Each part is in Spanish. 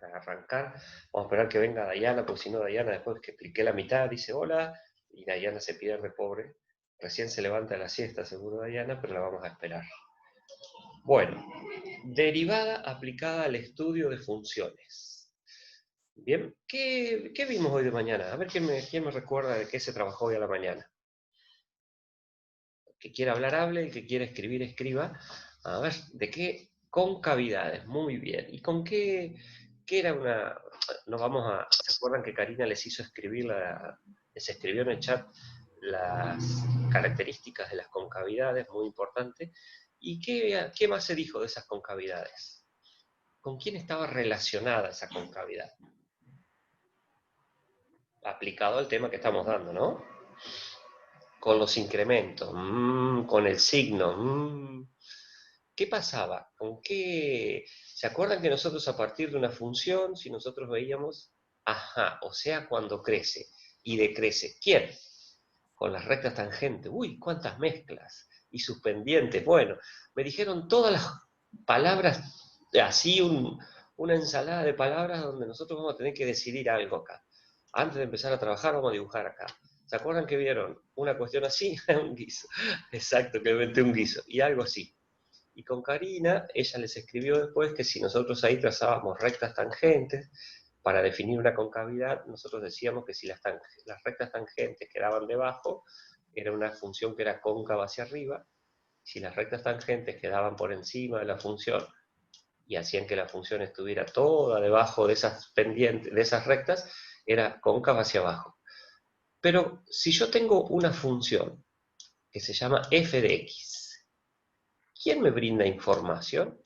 para arrancar. Vamos a esperar que venga Dayana, porque si no Dayana después que expliqué la mitad dice hola, y Dayana se pierde, pobre. Recién se levanta de la siesta, seguro Dayana, pero la vamos a esperar. Bueno, derivada aplicada al estudio de funciones. Bien, ¿qué vimos hoy de mañana? A ver quién me recuerda de qué se trabajó hoy a la mañana. El que quiera hablar, hable, el que quiera escribir, escriba. A ver, ¿de qué? Concavidades, muy bien. ¿Y con qué era una...? Nos vamos a... ¿Se acuerdan que Karina les hizo escribir, les escribió en el chat las características de las concavidades, muy importante? ¿Y qué más se dijo de esas concavidades? ¿Con quién estaba relacionada esa concavidad? Aplicado al tema que estamos dando, ¿no? Con los incrementos, con el signo. ¿Qué pasaba? ¿Con qué? ¿Se acuerdan que nosotros a partir de una función, si nosotros veíamos, o sea, cuando crece y decrece, ¿quién? Con las rectas tangentes. Uy, cuántas mezclas. Y sus pendientes. Bueno, me dijeron todas las palabras, así una ensalada de palabras donde nosotros vamos a tener que decidir algo acá. Antes de empezar a trabajar, vamos a dibujar acá. ¿Se acuerdan que vieron una cuestión así? Un guiso. Exacto, que inventé un guiso. Y algo así. Y con Karina, ella les escribió después que si nosotros ahí trazábamos rectas tangentes, para definir una concavidad, nosotros decíamos que si las rectas tangentes quedaban debajo, era una función que era cóncava hacia arriba. Si las rectas tangentes quedaban por encima de la función y hacían que la función estuviera toda debajo de esas pendientes, de esas rectas, era cóncava hacia abajo. Pero si yo tengo una función que se llama f de x, ¿quién me brinda información?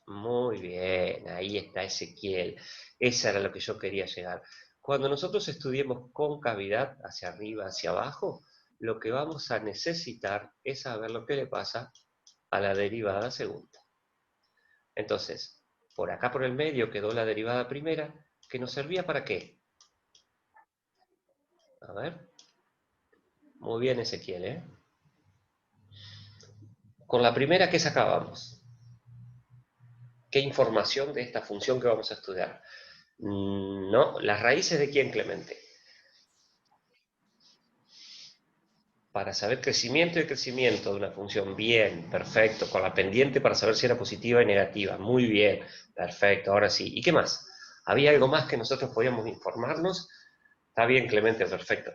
Muy bien, ahí está Ezequiel. Esa era lo que yo quería llegar. Cuando nosotros estudiemos concavidad hacia arriba, hacia abajo, lo que vamos a necesitar es saber lo que le pasa a la derivada segunda. Entonces, por acá por el medio quedó la derivada primera, que nos servía ¿para qué? A ver. Muy bien, Ezequiel, ¿eh? Con la primera, ¿qué sacábamos? ¿Qué información de esta función que vamos a estudiar? No, las raíces de quién, Clemente. Para saber crecimiento y decrecimiento de una función, bien, perfecto, con la pendiente para saber si era positiva y negativa, muy bien, perfecto, ahora sí. ¿Y qué más? ¿Había algo más que nosotros podíamos informarnos? Está bien, Clemente, perfecto.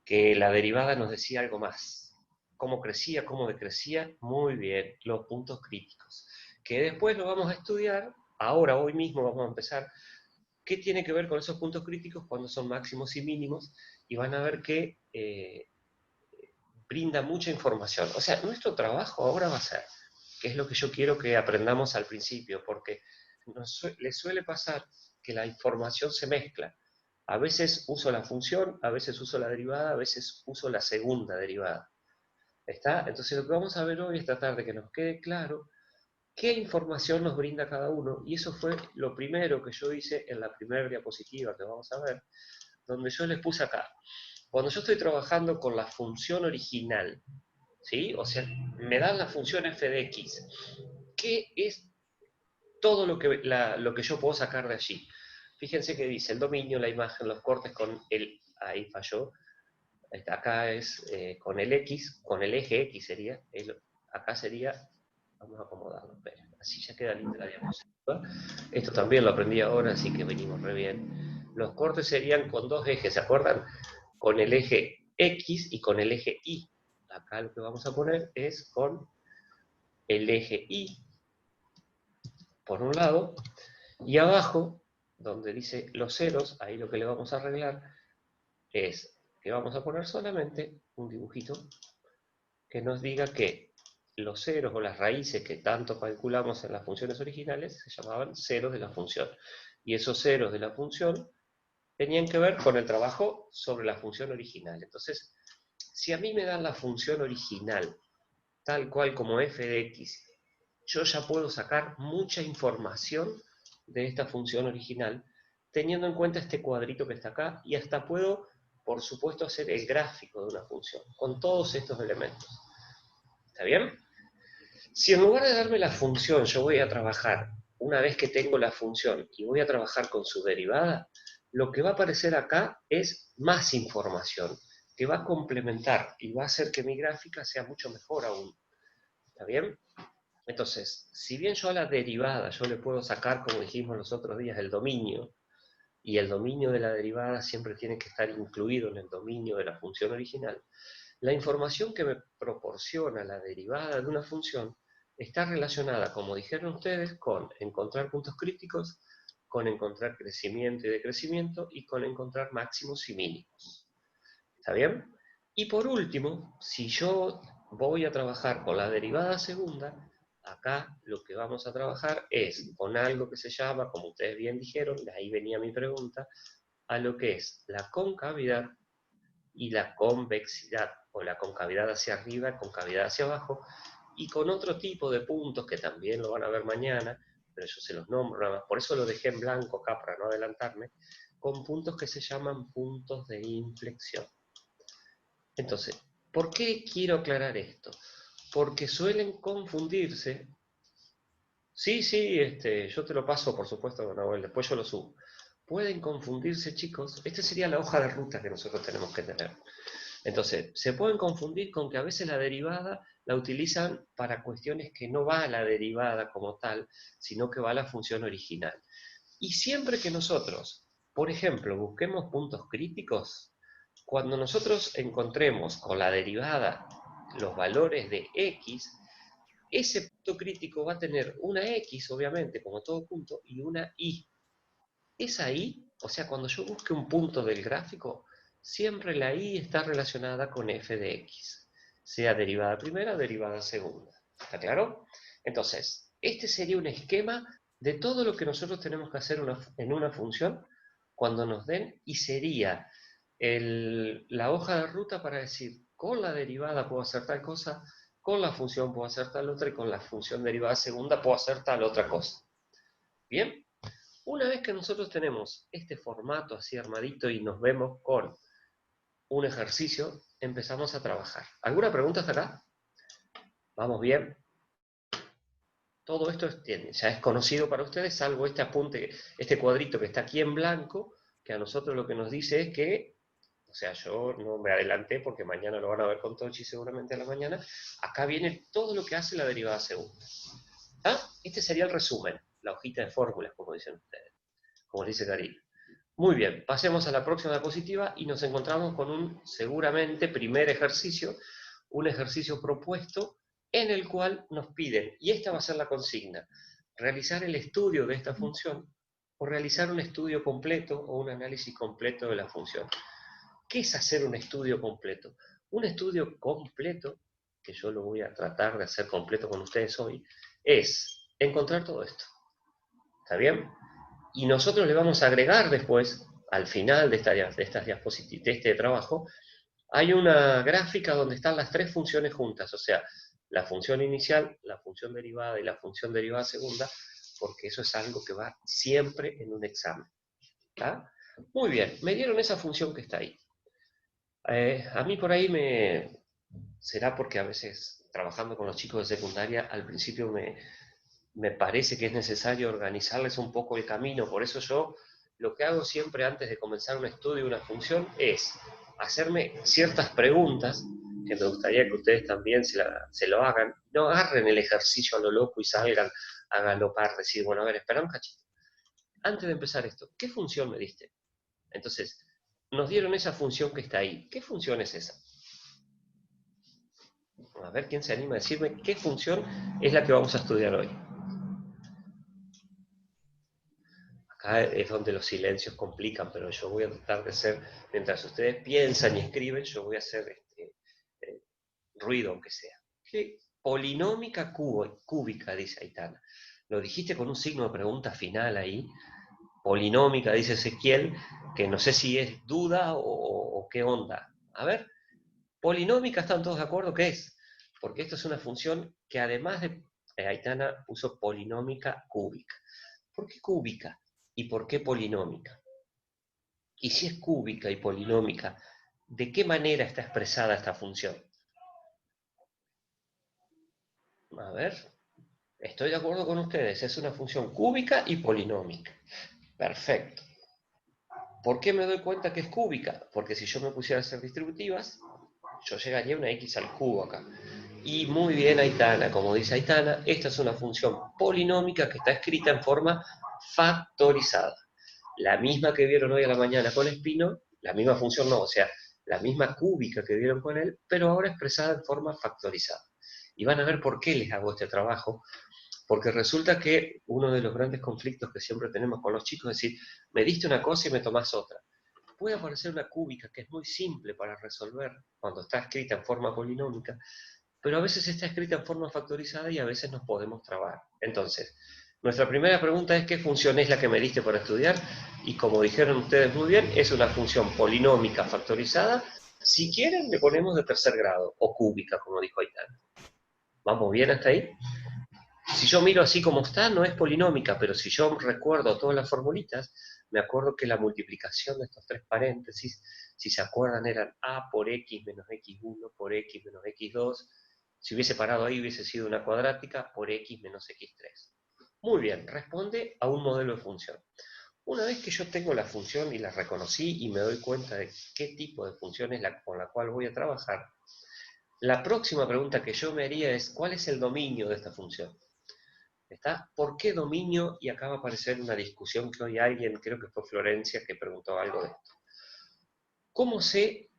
Que la derivada nos decía algo más. ¿Cómo crecía, cómo decrecía? Muy bien, los puntos críticos. Que después lo vamos a estudiar, ahora, hoy mismo vamos a empezar, qué tiene que ver con esos puntos críticos cuando son máximos y mínimos, y van a ver que brinda mucha información. O sea, nuestro trabajo ahora va a ser, que es lo que yo quiero que aprendamos al principio, porque les suele pasar que la información se mezcla. A veces uso la función, a veces uso la derivada, a veces uso la segunda derivada. ¿Está? Entonces lo que vamos a ver hoy es tratar de que nos quede claro qué información nos brinda cada uno, y eso fue lo primero que yo hice en la primera diapositiva que vamos a ver, donde yo les puse acá. Cuando yo estoy trabajando con la función original, ¿sí? O sea, me dan la función f de x. ¿Qué es todo lo que yo puedo sacar de allí? Fíjense que dice el dominio, la imagen, los cortes con el... Ahí falló. Acá es con el x, con el eje x sería. Acá sería... Vamos a acomodarlo, espera. Así ya queda linda la diapositiva. Esto también lo aprendí ahora, así que venimos re bien. Los cortes serían con dos ejes, ¿se acuerdan? Con el eje X y con el eje Y. Acá lo que vamos a poner es con el eje Y, por un lado, y abajo, donde dice los ceros, ahí lo que le vamos a arreglar es que vamos a poner solamente un dibujito que nos diga que los ceros o las raíces que tanto calculamos en las funciones originales se llamaban ceros de la función. Y esos ceros de la función tenían que ver con el trabajo sobre la función original. Entonces, si a mí me dan la función original, tal cual como f de x, yo ya puedo sacar mucha información de esta función original, teniendo en cuenta este cuadrito que está acá, y hasta puedo, por supuesto, hacer el gráfico de una función, con todos estos elementos. ¿Está bien? Si en lugar de darme la función yo voy a trabajar una vez que tengo la función y voy a trabajar con su derivada, lo que va a aparecer acá es más información, que va a complementar y va a hacer que mi gráfica sea mucho mejor aún. ¿Está bien? Entonces, si bien yo a la derivada yo le puedo sacar, como dijimos los otros días, el dominio, y el dominio de la derivada siempre tiene que estar incluido en el dominio de la función original, la información que me proporciona la derivada de una función está relacionada, como dijeron ustedes, con encontrar puntos críticos, con encontrar crecimiento y decrecimiento, y con encontrar máximos y mínimos. ¿Está bien? Y por último, si yo voy a trabajar con la derivada segunda, acá lo que vamos a trabajar es con algo que se llama, como ustedes bien dijeron, de ahí venía mi pregunta, a lo que es la concavidad y la convexidad, o la concavidad hacia arriba, concavidad hacia abajo, y con otro tipo de puntos que también lo van a ver mañana, pero yo se los nombro nada más, por eso lo dejé en blanco acá para no adelantarme, con puntos que se llaman puntos de inflexión. Entonces, ¿por qué quiero aclarar esto? Porque suelen confundirse. Sí, sí, yo te lo paso, por supuesto, Nahuel, después yo lo subo. Pueden confundirse, chicos. Esta sería la hoja de ruta que nosotros tenemos que tener. Entonces, se pueden confundir con que a veces la derivada la utilizan para cuestiones que no va a la derivada como tal, sino que va a la función original. Y siempre que nosotros, por ejemplo, busquemos puntos críticos, cuando nosotros encontremos con la derivada los valores de x, ese punto crítico va a tener una x, obviamente, como todo punto, y una y. Esa y, o sea, cuando yo busque un punto del gráfico, siempre la y está relacionada con f de x, sea derivada primera o derivada segunda. ¿Está claro? Entonces, este sería un esquema de todo lo que nosotros tenemos que hacer en una función cuando nos den, y sería la hoja de ruta para decir, con la derivada puedo hacer tal cosa, con la función puedo hacer tal otra, y con la función derivada segunda puedo hacer tal otra cosa. ¿Bien? Una vez que nosotros tenemos este formato así armadito y nos vemos con un ejercicio, empezamos a trabajar. ¿Alguna pregunta hasta acá? ¿Vamos bien? Todo esto ya es conocido para ustedes, salvo este apunte, este cuadrito que está aquí en blanco, que a nosotros lo que nos dice es que, o sea, yo no me adelanté porque mañana lo van a ver con Tochi seguramente a la mañana, acá viene todo lo que hace la derivada segunda. ¿Ah? Este sería el resumen, la hojita de fórmulas, como dicen ustedes, como dice Karina. Muy bien, pasemos a la próxima diapositiva y nos encontramos con un, seguramente, primer ejercicio, un ejercicio propuesto en el cual nos piden, y esta va a ser la consigna, realizar el estudio de esta función o realizar un estudio completo o un análisis completo de la función. ¿Qué es hacer un estudio completo? Un estudio completo, que yo lo voy a tratar de hacer completo con ustedes hoy, es encontrar todo esto. ¿Está bien? Y nosotros le vamos a agregar después, al final de estas diapositivas, de este trabajo, hay una gráfica donde están las tres funciones juntas, o sea, la función inicial, la función derivada y la función derivada segunda, porque eso es algo que va siempre en un examen. ¿Está? Muy bien, me dieron esa función que está ahí. A mí por ahí será porque a veces trabajando con los chicos de secundaria, al principio me parece que es necesario organizarles un poco el camino, por eso yo lo que hago siempre antes de comenzar un estudio, una función, es hacerme ciertas preguntas, que me gustaría que ustedes también se lo hagan, no agarren el ejercicio a lo loco y salgan a galopar, decir, bueno, a ver, espera un cachito, antes de empezar esto, ¿qué función me diste? Entonces, nos dieron esa función que está ahí, ¿qué función es esa? A ver, ¿quién se anima a decirme qué función es la que vamos a estudiar hoy? Acá es donde los silencios complican, pero yo voy a tratar de ser, mientras ustedes piensan y escriben, yo voy a hacer ruido, aunque sea. ¿Qué? Polinómica cúbica, dice Aitana. Lo dijiste con un signo de pregunta final ahí. Polinómica, dice Ezequiel, que no sé si es duda o qué onda. A ver, polinómica, ¿están todos de acuerdo? ¿Qué es? Porque esto es una función que además de... Aitana puso polinómica cúbica. ¿Por qué cúbica? ¿Y por qué polinómica? Y si es cúbica y polinómica, ¿de qué manera está expresada esta función? A ver, Estoy de acuerdo con ustedes, es una función cúbica y polinómica. Perfecto. ¿Por qué me doy cuenta que es cúbica? Porque si yo me pusiera a hacer distributivas, yo llegaría a una x al cubo acá. Y muy bien, Aitana, como dice Aitana, esta es una función polinómica que está escrita en forma factorizada. La misma que vieron hoy a la mañana con Espino, la misma función no, o sea, la misma cúbica que vieron con él, pero ahora expresada en forma factorizada. Y van a ver por qué les hago este trabajo, porque resulta que uno de los grandes conflictos que siempre tenemos con los chicos es decir, me diste una cosa y me tomás otra. Puede aparecer una cúbica que es muy simple para resolver cuando está escrita en forma polinómica, pero a veces está escrita en forma factorizada y a veces nos podemos trabar. Entonces, nuestra primera pregunta es ¿qué función es la que me diste para estudiar? Y como dijeron ustedes muy bien, es una función polinómica factorizada. Si quieren, le ponemos de tercer grado, o cúbica, como dijo Aitana. ¿Vamos bien hasta ahí? Si yo miro así como está, no es polinómica, pero si yo recuerdo todas las formulitas, me acuerdo que la multiplicación de estos tres paréntesis, si se acuerdan, eran a por x menos x1 por x menos x2. Si hubiese parado ahí, hubiese sido una cuadrática por x menos x3. Muy bien, responde a un modelo de función. Una vez que yo tengo la función y la reconocí y me doy cuenta de qué tipo de función es con la cual voy a trabajar, la próxima pregunta que yo me haría es ¿cuál es el dominio de esta función? ¿Está? ¿Por qué dominio? Y acá va a aparecer una discusión que hoy alguien, creo que fue Florencia, que preguntó algo de esto. ¿Cómo sé?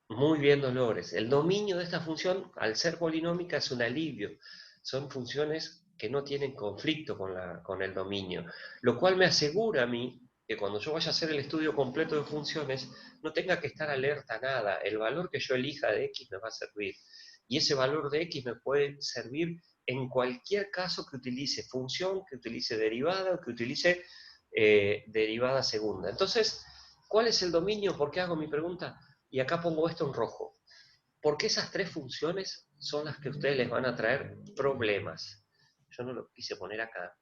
Muy bien, Dolores. El dominio de esta función, al ser polinómica, es un alivio. Son funciones que no tienen conflicto con el dominio, lo cual me asegura a mí que cuando yo vaya a hacer el estudio completo de funciones, no tenga que estar alerta a nada. El valor que yo elija de x me va a servir. Y ese valor de x me puede servir en cualquier caso que utilice función, que utilice derivada o que utilice derivada segunda. Entonces, ¿cuál es el dominio? ¿Por qué hago mi pregunta? Y acá pongo esto en rojo, porque esas tres funciones son las que a ustedes les van a traer problemas. Yo no lo quise poner acá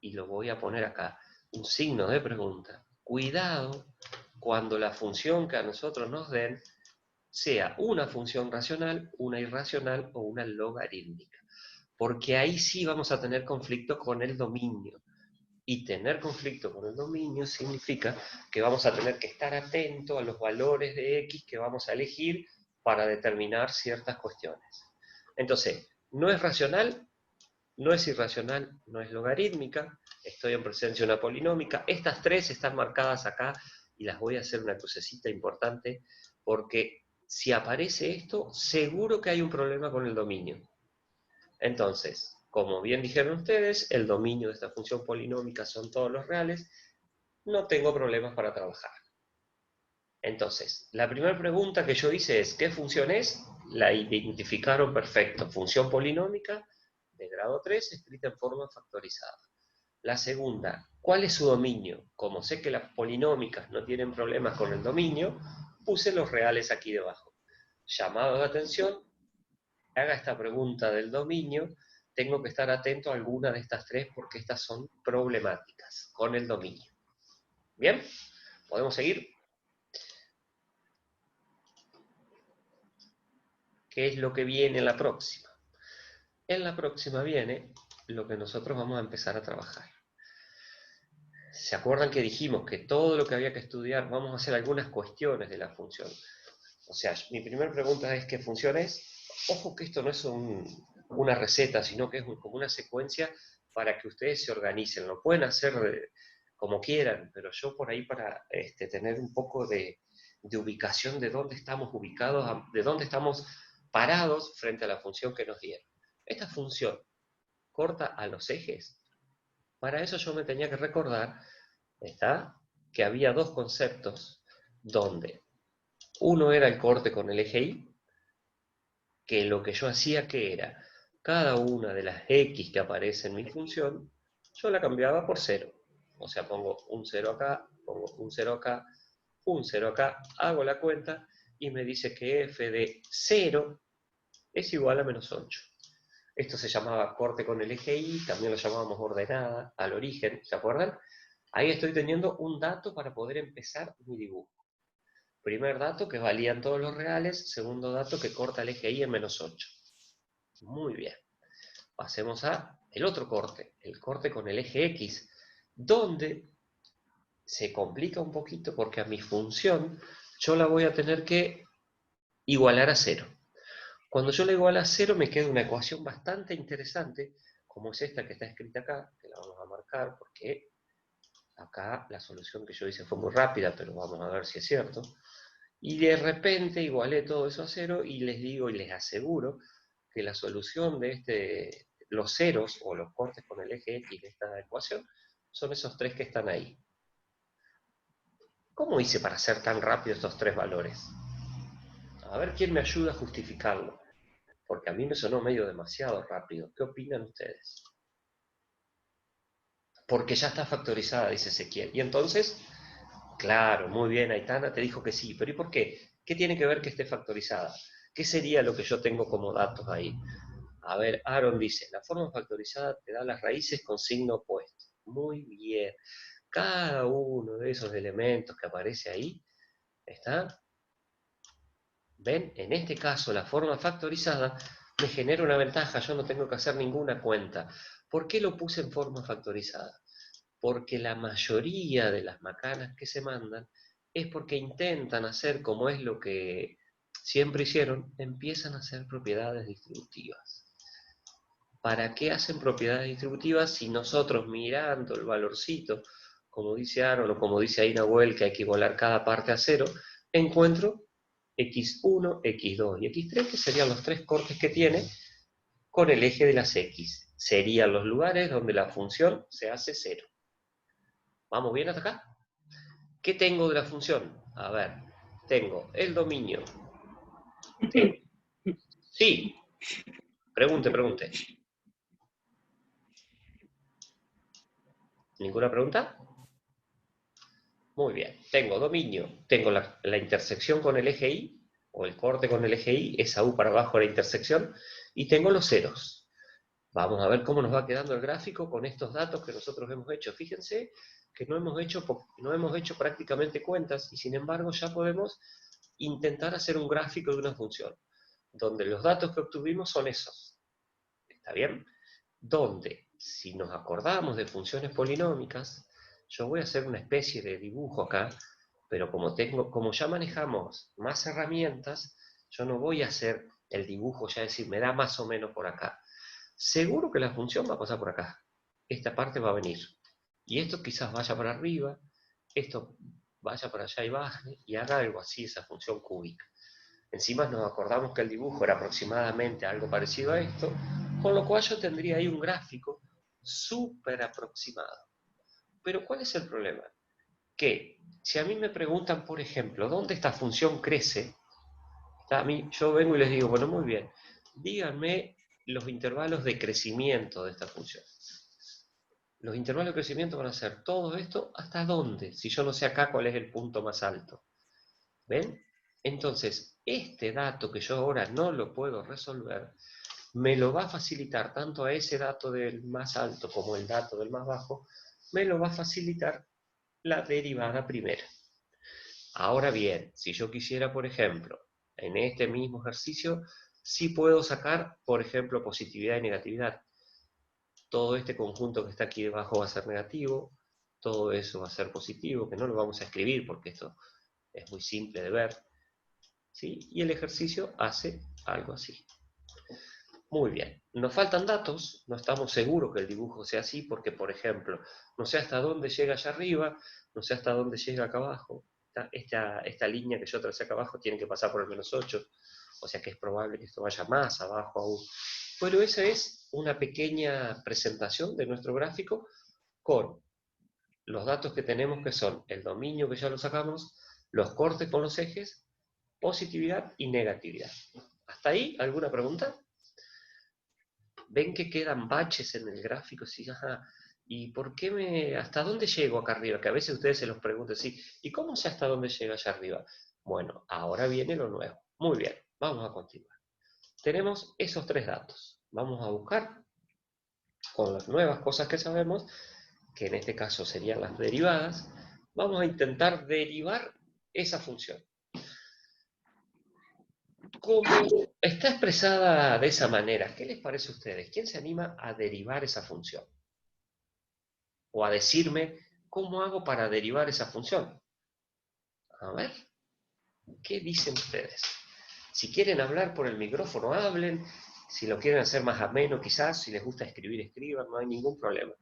y lo voy a poner acá. Un signo de pregunta. Cuidado cuando la función que a nosotros nos den sea una función racional, una irracional o una logarítmica. Porque ahí sí vamos a tener conflicto con el dominio. Y tener conflicto con el dominio significa que vamos a tener que estar atentos a los valores de X que vamos a elegir para determinar ciertas cuestiones. Entonces, no es racional, no es irracional, no es logarítmica, estoy en presencia de una polinómica. Estas tres están marcadas acá y las voy a hacer una crucecita importante porque si aparece esto, seguro que hay un problema con el dominio. Entonces, como bien dijeron ustedes, el dominio de esta función polinómica son todos los reales, no tengo problemas para trabajar. Entonces, la primera pregunta que yo hice es, ¿qué función es? La identificaron perfecto, función polinómica de grado 3 escrita en forma factorizada. La segunda, ¿cuál es su dominio? Como sé que las polinómicas no tienen problemas con el dominio, puse los reales aquí debajo. Llamado de atención, haga esta pregunta del dominio, tengo que estar atento a alguna de estas tres porque estas son problemáticas con el dominio. ¿Bien? ¿Podemos seguir? ¿Qué es lo que viene en la próxima? En la próxima viene lo que nosotros vamos a empezar a trabajar. ¿Se acuerdan que dijimos que todo lo que había que estudiar, vamos a hacer algunas cuestiones de la función? O sea, mi primera pregunta es ¿qué función es? Ojo que esto no es una receta, sino que es como una secuencia para que ustedes se organicen. Lo pueden hacer como quieran, pero yo por ahí para tener un poco de ubicación de dónde estamos ubicados, de dónde estamos parados frente a la función que nos dieron. Esta función corta a los ejes. Para eso yo me tenía que recordar que había dos conceptos donde uno era el corte con el eje Y, que lo que yo hacía que era, cada una de las X que aparece en mi función, yo la cambiaba por 0. O sea, pongo un 0 acá, pongo un 0 acá, un 0 acá, hago la cuenta y me dice que f de 0 es igual a menos 8. Esto se llamaba corte con el eje Y, también lo llamábamos ordenada, al origen, ¿se acuerdan? Ahí estoy teniendo un dato para poder empezar mi dibujo. Primer dato que valían todos los reales, segundo dato que corta el eje Y en menos 8. Muy bien. Pasemos a el otro corte, el corte con el eje X, donde se complica un poquito porque a mi función yo la voy a tener que igualar a 0. Cuando yo la igualo a 0 me queda una ecuación bastante interesante, como es esta que está escrita acá, que la vamos a marcar porque acá la solución que yo hice fue muy rápida, pero vamos a ver si es cierto. Y de repente igualé todo eso a 0 y les digo y les aseguro que la solución de los ceros o los cortes con el eje X de esta ecuación son esos tres que están ahí. ¿Cómo hice para hacer tan rápido estos tres valores? A ver quién me ayuda a justificarlo, porque a mí me sonó medio demasiado rápido. ¿Qué opinan ustedes? Porque ya está factorizada, dice Ezequiel. Y entonces, claro, muy bien, Aitana te dijo que sí, pero ¿y por qué? ¿Qué tiene que ver que esté factorizada? ¿Qué sería lo que yo tengo como datos ahí? A ver, Aaron dice, la forma factorizada te da las raíces con signo opuesto. Muy bien. Cada uno de esos elementos que aparece ahí, ¿está? ¿Ven? En este caso, la forma factorizada me genera una ventaja, yo no tengo que hacer ninguna cuenta. ¿Por qué lo puse en forma factorizada? Porque la mayoría de las macanas que se mandan es porque intentan hacer como es lo que siempre hicieron, empiezan a hacer propiedades distributivas. ¿Para qué hacen propiedades distributivas si nosotros mirando el valorcito, como dice Aaron o como dice ahí Nahuel, que hay que igualar cada parte a 0, encuentro x1, x2 y x3, que serían los tres cortes que tiene con el eje de las x. Serían los lugares donde la función se hace 0. ¿Vamos bien hasta acá? ¿Qué tengo de la función? A ver, tengo el dominio. Sí, pregunte. ¿Ninguna pregunta? Muy bien. Tengo dominio, tengo la intersección con el eje Y, o el corte con el eje Y, esa U para abajo de la intersección, y tengo los ceros. Vamos a ver cómo nos va quedando el gráfico con estos datos que nosotros hemos hecho. Fíjense que no hemos hecho prácticamente cuentas y sin embargo ya podemos intentar hacer un gráfico de una función, donde los datos que obtuvimos son esos. ¿Está bien? Donde, si nos acordamos de funciones polinómicas, yo voy a hacer una especie de dibujo acá, pero como ya manejamos más herramientas, yo no voy a hacer el dibujo ya decir, me da más o menos por acá. Seguro que la función va a pasar por acá. Esta parte va a venir. Y esto quizás vaya para arriba, esto vaya para allá y baje, y haga algo así esa función cúbica. Encima nos acordamos que el dibujo era aproximadamente algo parecido a esto, con lo cual yo tendría ahí un gráfico súper aproximado. Pero ¿cuál es el problema? Que si a mí me preguntan, por ejemplo, ¿dónde esta función crece? A mí, yo vengo y les digo, bueno, muy bien, díganme los intervalos de crecimiento de esta función. Los intervalos de crecimiento van a ser todo esto, ¿hasta dónde? Si yo no sé acá cuál es el punto más alto. ¿Ven? Entonces, este dato que yo ahora no lo puedo resolver, me lo va a facilitar tanto a ese dato del más alto como el dato del más bajo, me lo va a facilitar la derivada primera. Ahora bien, si yo quisiera, por ejemplo, en este mismo ejercicio, sí puedo sacar, por ejemplo, positividad y negatividad. Todo este conjunto que está aquí debajo va a ser negativo, todo eso va a ser positivo, que no lo vamos a escribir porque esto es muy simple de ver, ¿sí? Y el ejercicio hace algo así. Muy bien, nos faltan datos, no estamos seguros que el dibujo sea así porque, por ejemplo, no sé hasta dónde llega allá arriba, no sé hasta dónde llega acá abajo. Esta línea que yo tracé acá abajo tiene que pasar por el -8, o sea que es probable que esto vaya más abajo aún. Pero esa es una pequeña presentación de nuestro gráfico con los datos que tenemos que son el dominio que ya lo sacamos, los cortes con los ejes, positividad y negatividad. ¿Hasta ahí alguna pregunta? ¿Ven que quedan baches en el gráfico? Sí, ajá. ¿Y por qué hasta dónde llego acá arriba? Que a veces ustedes se los preguntan, sí, ¿y cómo sé hasta dónde llega allá arriba? Bueno, ahora viene lo nuevo. Muy bien, vamos a continuar. Tenemos esos tres datos. Vamos a buscar con las nuevas cosas que sabemos, que en este caso serían las derivadas, vamos a intentar derivar esa función. Como está expresada de esa manera, ¿qué les parece a ustedes? ¿Quién se anima a derivar esa función? O a decirme, ¿cómo hago para derivar esa función? A ver, ¿qué dicen ustedes? Si quieren hablar por el micrófono, hablen. Si lo quieren hacer más ameno, quizás, si les gusta escribir, escriban, no hay ningún problema.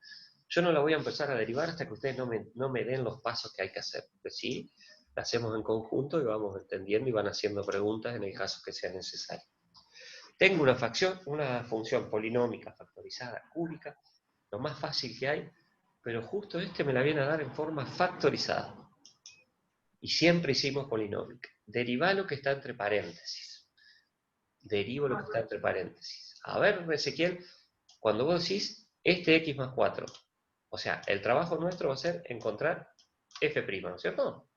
Yo no la voy a empezar a derivar hasta que ustedes no me den los pasos que hay que hacer. Porque sí, la hacemos en conjunto y vamos entendiendo y van haciendo preguntas en el caso que sea necesario. Tengo una función polinómica factorizada cúbica, lo más fácil que hay, pero justo me la viene a dar en forma factorizada. Y siempre hicimos polinómica. Deriva lo que está entre paréntesis. Derivo lo que está entre paréntesis. A ver, Ezequiel, cuando vos decís x más 4, o sea, el trabajo nuestro va a ser encontrar f', ¿no es cierto?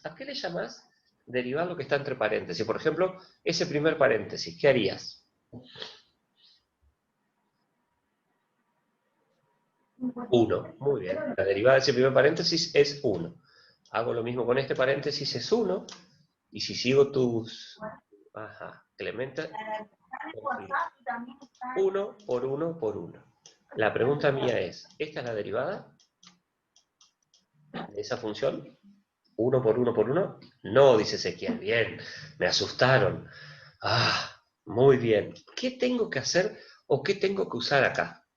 ¿A qué le llamás derivar lo que está entre paréntesis? Por ejemplo, ese primer paréntesis, ¿qué harías? 1. Muy bien. La derivada de ese primer paréntesis es 1. Hago lo mismo con este paréntesis, es 1. Y si sigo tus... Ajá, Clemente. 1 por 1 por 1. La pregunta mía es, ¿esta es la derivada de esa función? 1 por 1 por 1. No, dice Ezequiel. Bien, me asustaron. Ah, muy bien. ¿Qué tengo que hacer o qué tengo que usar acá?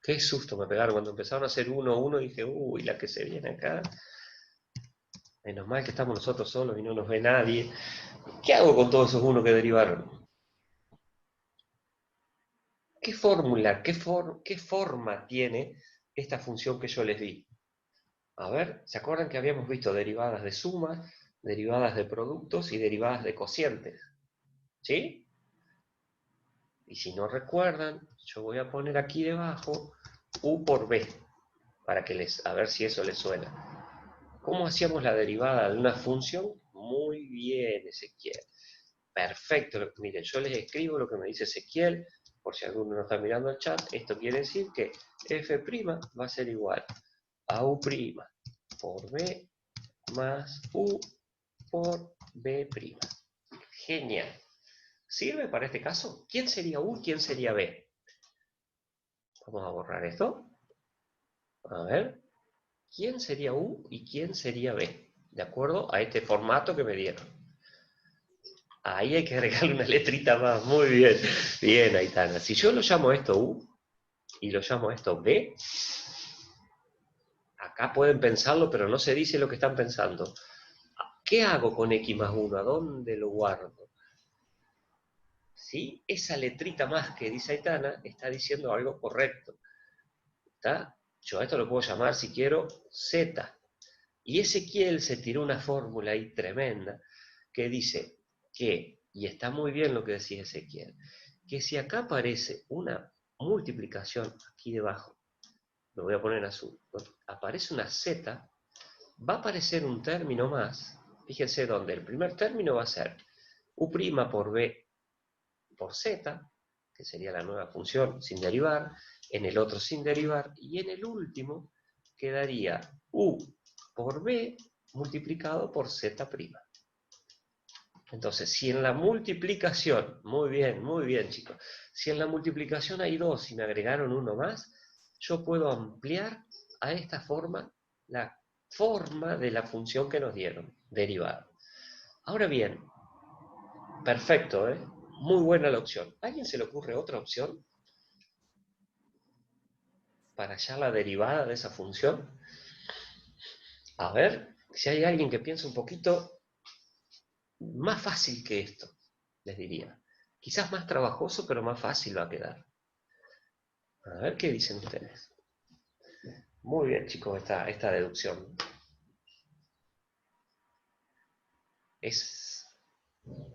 Qué susto me pegaron cuando empezaron a hacer 1, 1, dije, uy, la que se viene acá. Menos mal que estamos nosotros solos y no nos ve nadie. ¿Qué hago con todos esos 1 que derivaron? ¿Qué fórmula, qué forma tiene esta función que yo les di? A ver, ¿se acuerdan que habíamos visto derivadas de suma, derivadas de productos y derivadas de cocientes? ¿Sí? Y si no recuerdan, yo voy a poner aquí debajo u por b, para que a ver si eso les suena. ¿Cómo hacíamos la derivada de una función? Muy bien, Ezequiel. Perfecto. Miren, yo les escribo lo que me dice Ezequiel, por si alguno no está mirando el chat. Esto quiere decir que f' va a ser igual a u' por b más u por b'. Genial. ¿Sirve para este caso? ¿Quién sería u y quién sería b? Vamos a borrar esto. A ver. ¿Quién sería u y quién sería b? De acuerdo a este formato que me dieron. Ahí hay que agregarle una letrita más. Muy bien. Bien, Aitana. Si yo lo llamo esto u y lo llamo esto b, acá pueden pensarlo, pero no se dice lo que están pensando. ¿Qué hago con x más 1? ¿A dónde lo guardo? ¿Sí? Esa letrita más que dice Aitana está diciendo algo correcto. ¿Está? Yo a esto lo puedo llamar, si quiero, z. Y Ezequiel se tiró una fórmula ahí tremenda que dice que, y está muy bien lo que decía Ezequiel, que si acá aparece una multiplicación aquí debajo, lo voy a poner en azul, aparece una z, va a aparecer un término más, fíjense donde el primer término va a ser u' por b por z, que sería la nueva función sin derivar, en el otro sin derivar, y en el último quedaría u por b multiplicado por z'. Entonces, si en la multiplicación, muy bien chicos, si en la multiplicación hay 2 y me agregaron uno más, yo puedo ampliar a esta forma la forma de la función que nos dieron, derivada. Ahora bien, perfecto, ¿eh? Muy buena la opción. ¿A alguien se le ocurre otra opción para hallar la derivada de esa función? A ver, si hay alguien que piensa un poquito más fácil que esto, les diría. Quizás más trabajoso, pero más fácil va a quedar. A ver qué dicen ustedes. Muy bien, chicos, esta deducción.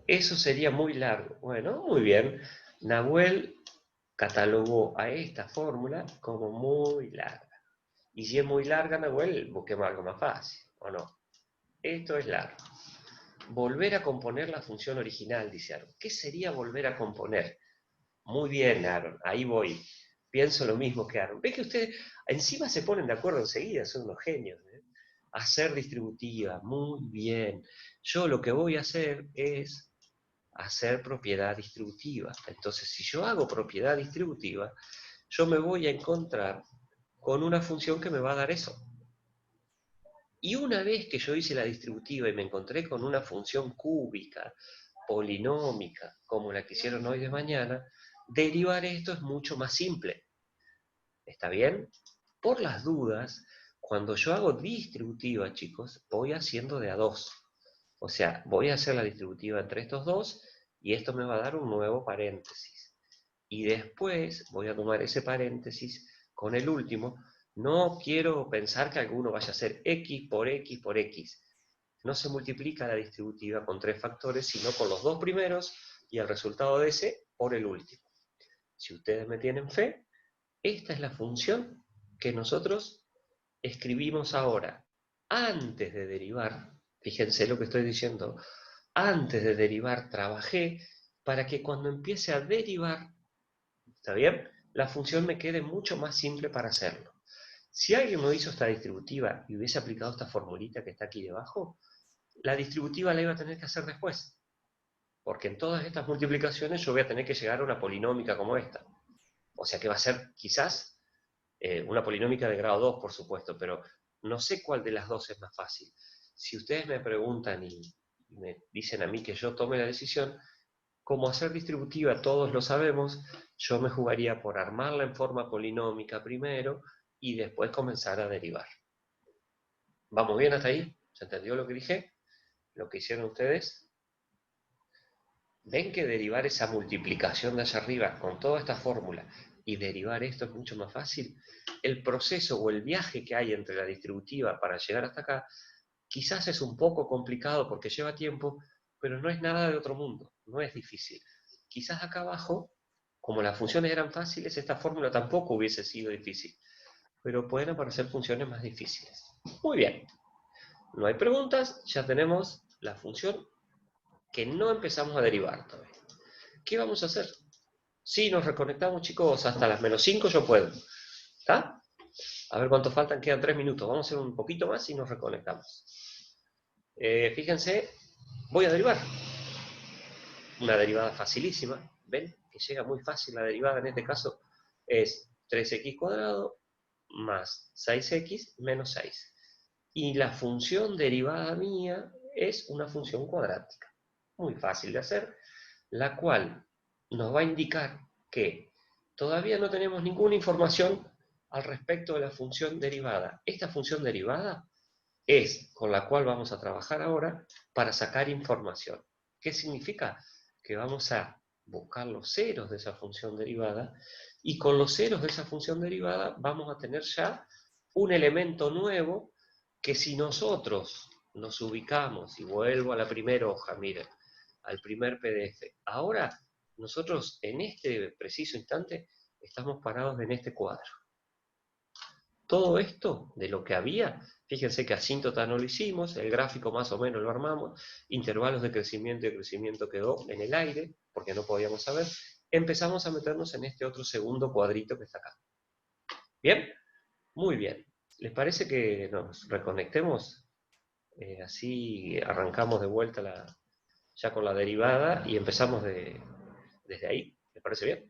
Eso sería muy largo. Bueno, muy bien. Nahuel catalogó a esta fórmula como muy larga. Y si es muy larga, Nahuel, busquemos algo más fácil, ¿o no? Esto es largo. Volver a componer la función original, dice Aaron. ¿Qué sería volver a componer? Muy bien, Aaron, ahí voy. Pienso lo mismo que Aaron. ¿Ves que ustedes encima se ponen de acuerdo enseguida? Son unos genios, ¿eh? Hacer distributiva, muy bien. Yo lo que voy a hacer es hacer propiedad distributiva. Entonces, si yo hago propiedad distributiva, yo me voy a encontrar con una función que me va a dar eso. Y una vez que yo hice la distributiva y me encontré con una función cúbica, polinómica, como la que hicieron hoy de mañana, derivar esto es mucho más simple. ¿Está bien? Por las dudas, cuando yo hago distributiva, chicos, voy haciendo de a dos. O sea, voy a hacer la distributiva entre estos dos y esto me va a dar un nuevo paréntesis. Y después voy a tomar ese paréntesis con el último. No quiero pensar que alguno vaya a ser x por x por x. No se multiplica la distributiva con 3 factores, sino con los dos primeros y el resultado de ese por el último. Si ustedes me tienen fe, esta es la función que nosotros escribimos ahora. Antes de derivar, fíjense lo que estoy diciendo, antes de derivar trabajé para que cuando empiece a derivar, ¿está bien? La función me quede mucho más simple para hacerlo. Si alguien no hizo esta distributiva y hubiese aplicado esta formulita que está aquí debajo, la distributiva la iba a tener que hacer después. Porque en todas estas multiplicaciones yo voy a tener que llegar a una polinómica como esta. O sea que va a ser quizás una polinómica de grado 2, por supuesto, pero no sé cuál de las dos es más fácil. Si ustedes me preguntan y me dicen a mí que yo tome la decisión, como hacer distributiva todos lo sabemos, yo me jugaría por armarla en forma polinómica primero y después comenzar a derivar. ¿Vamos bien hasta ahí? ¿Se entendió lo que dije? ¿Lo que hicieron ustedes? ¿Ven que derivar esa multiplicación de allá arriba con toda esta fórmula y derivar esto es mucho más fácil? El proceso o el viaje que hay entre la distributiva para llegar hasta acá quizás es un poco complicado porque lleva tiempo, pero no es nada de otro mundo, no es difícil. Quizás acá abajo, como las funciones eran fáciles, esta fórmula tampoco hubiese sido difícil, pero pueden aparecer funciones más difíciles. Muy bien, no hay preguntas, ya tenemos la función que no empezamos a derivar todavía. ¿Qué vamos a hacer? Si nos reconectamos, chicos, hasta las -5 yo puedo. ¿Está? A ver cuánto faltan, quedan 3 minutos. Vamos a hacer un poquito más y nos reconectamos. Fíjense, voy a derivar. Una derivada facilísima. ¿Ven? Que llega muy fácil la derivada en este caso. Es 3x cuadrado más 6x menos 6. Y la función derivada mía es una función cuadrática. Muy fácil de hacer, la cual nos va a indicar que todavía no tenemos ninguna información al respecto de la función derivada. Esta función derivada es con la cual vamos a trabajar ahora para sacar información. ¿Qué significa? Que vamos a buscar los ceros de esa función derivada y con los ceros de esa función derivada vamos a tener ya un elemento nuevo que si nosotros nos ubicamos, y vuelvo a la primera hoja, miren, al primer PDF, ahora nosotros en este preciso instante estamos parados en este cuadro. Todo esto de lo que había, fíjense que asíntota no lo hicimos, el gráfico más o menos lo armamos, intervalos de crecimiento y crecimiento quedó en el aire, porque no podíamos saber, empezamos a meternos en este otro segundo cuadrito que está acá. ¿Bien? Muy bien. ¿Les parece que nos reconectemos? Así arrancamos de vuelta ya con la derivada y empezamos desde ahí. ¿Les parece bien?